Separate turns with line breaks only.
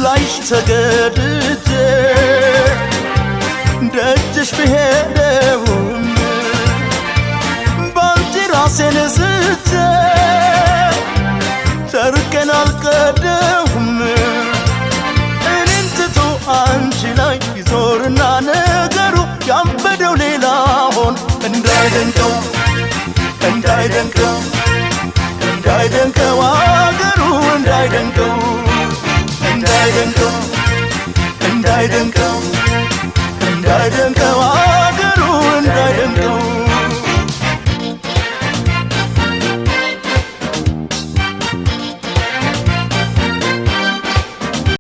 ላይሽ ተገድጄ ደጅሽ ብሄደውም ባንቺ ራሴን ስቼ ጨርቄን አልቀደውም እኔን ትቶ አንቺ ላይ ይዞርና ነገሩ ያበደው ሌላ ሆን እንዳይደንቀው እንዳይደንቀው እንዳይደንቀው አገሩ እንዳይደንቀው እንዳይደንቀው እንዳይደንቀው